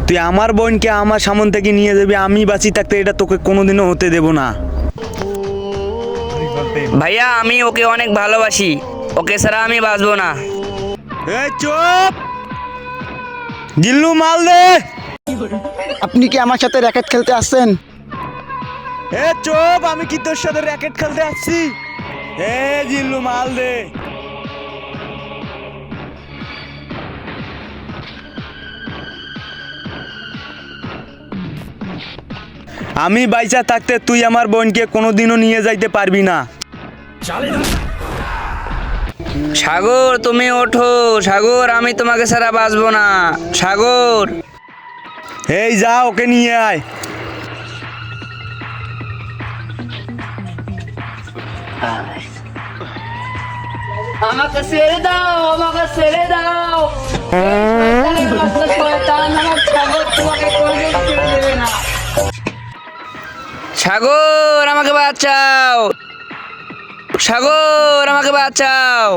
তুই আমার বোনকে আমার সামন থেকে নিয়ে যাবি, আমি বাঁচি থাকতে এটা তোকে কোনোদিনও হতে দেব না। ভাইয়া আমি ওকে অনেক ভালোবাসি, ওকে ছাড়া আমি বাঁচবো না। এই চুপ, জিল্লু মাল দে। আপনি কি আমার সাথে র্যাকেট খেলতে আসছেন? এ চুপ, আমি কি তোর সাথে র্যাকেট খেলতে আসছি? এ জিল্লু মাল দে। আমি বাইচা থাকতে তুই আমার বোনকে কোনোদিনও নিয়ে যাইতে পারবি না। সাগর তুমি ওঠো, সাগর আমি তোমাকে ছাড়া বাঁচবো না। সাগর এই যা, ওকে নিয়ে আয়। আমাকে ছেড়ে দাও, আমাকে ছেড়ে দাও। শয়তান আমার সাগর তোমাকে কোনোদিন ছেড়ে দেবে না। সাগর আমাকে বাঁচাও, সাগর আমাকে বাঁচাও।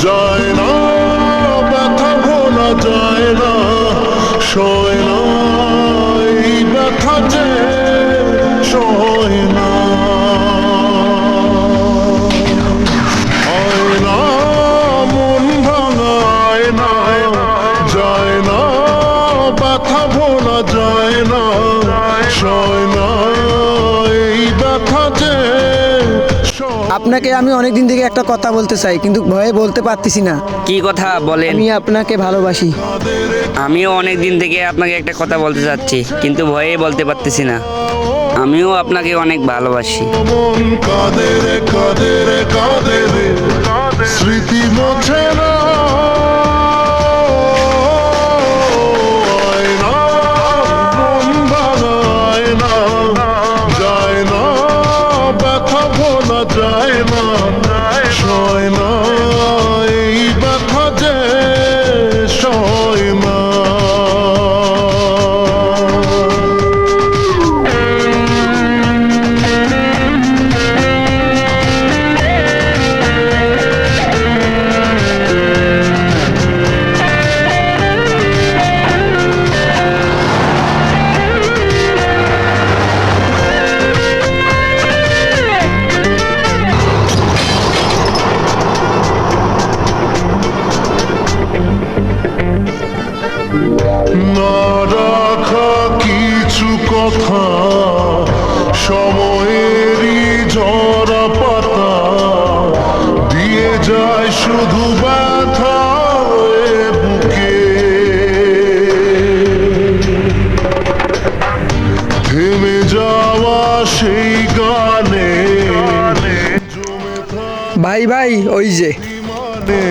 যায় না ব্যথা ভোলা যায় না, সয় না এই ব্যথা যে সয় না। আয়না মন ভাঙায় না, যায় না ব্যথা ভোলা যায় না, সয় না এই ব্যথা যে সয়। আপনাকে আমি অনেক দিন থেকে একটা কথা বলতে চাই, কিন্তু ভয়ে বলতে পারতেছি না। কি কথা বলেন? আমি আপনাকে ভালোবাসি। আমিও অনেক দিন থেকে আপনাকে একটা কথা বলতে চাচ্ছি, কিন্তু ভয়ে বলতে পারতেছি না। আমিও আপনাকে অনেক ভালোবাসি। মন কাঁদে রে কাঁদে রে কাঁদে রে, স্মৃতি মোছে না। আয়না মন ভাঙায় না, যায় না ব্যথা ভোলা যায় না, সয় না এই ব্যথা যে সয় না। না রাখা কিছু কথা, সময়েরই ঝরা পাতা, দিয়ে যায় শুধু ব্যথা এ বুকে। থেমে যাওয়া সেই গানে জমে ভাই ভাই, ওই যে মানে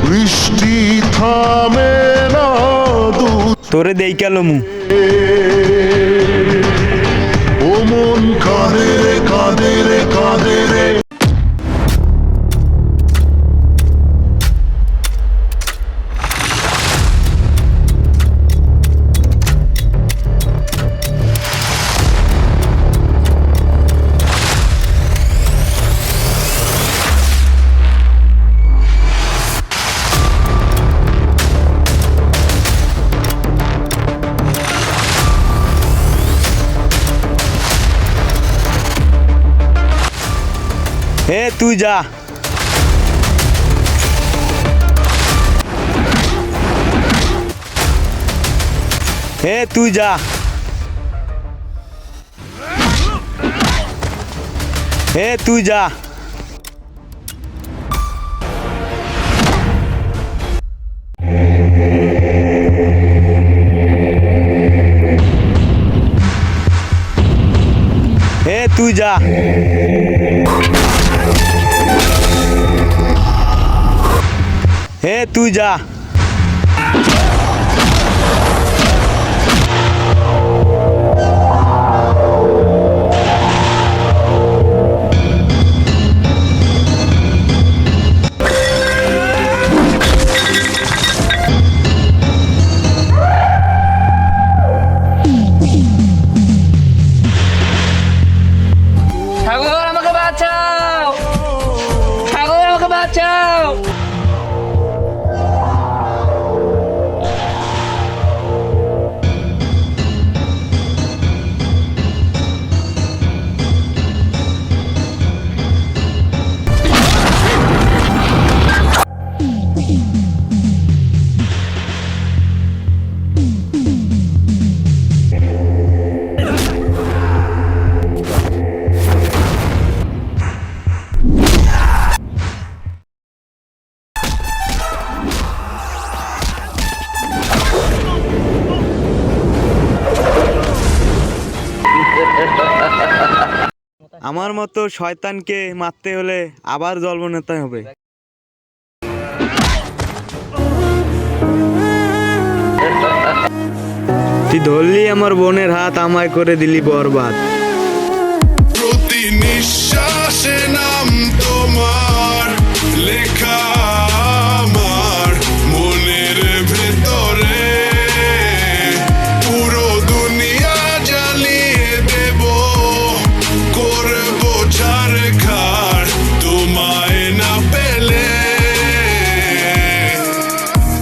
বৃষ্টি থামে না তোরে দেই কেলমু। ও মন কাঁদে রে কাঁদে রে কাঁদে রে। এ তুই যা। এ তুই যা। এ তুই যা। এ তুই যা। এ তুই যা। আমার মতো শয়তানকে মারতে হলে আবার জন্ম নিতে হবে। তুই ধরলি আমার বোনের হাত, আমায় করে দিলি বরবাদ। প্রতি নিঃশ্বাসে নাম তোমার লেখা আমার মনের ভেতরে, পুরো দুনিয়া জ্বালিয়ে দেব, করবো ছারখার তোমায় না পেলে।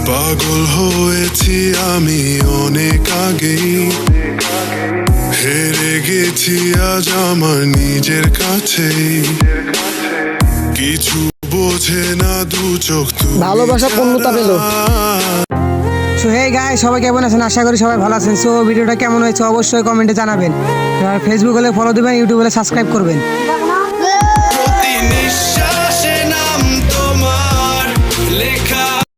পাগল হয়েছি আমি অনেক আগেই, হেরে গেছি আজ আমার নিজের কাছেই, কিছু বোঝে না দু চোখ তুমি ভালোবাসা পূর্ণতা পেল। সো হে গাইস, সবাই কেমন আছেন? আশা করি সবাই ভালো আছেন। সো ভিডিওটা কেমন হয়েছে অবশ্যই কমেন্টে জানাবেন। আর ফেসবুক হলে ফলো দিবেন, ইউটিউব হলে সাবস্ক্রাইব করবেন।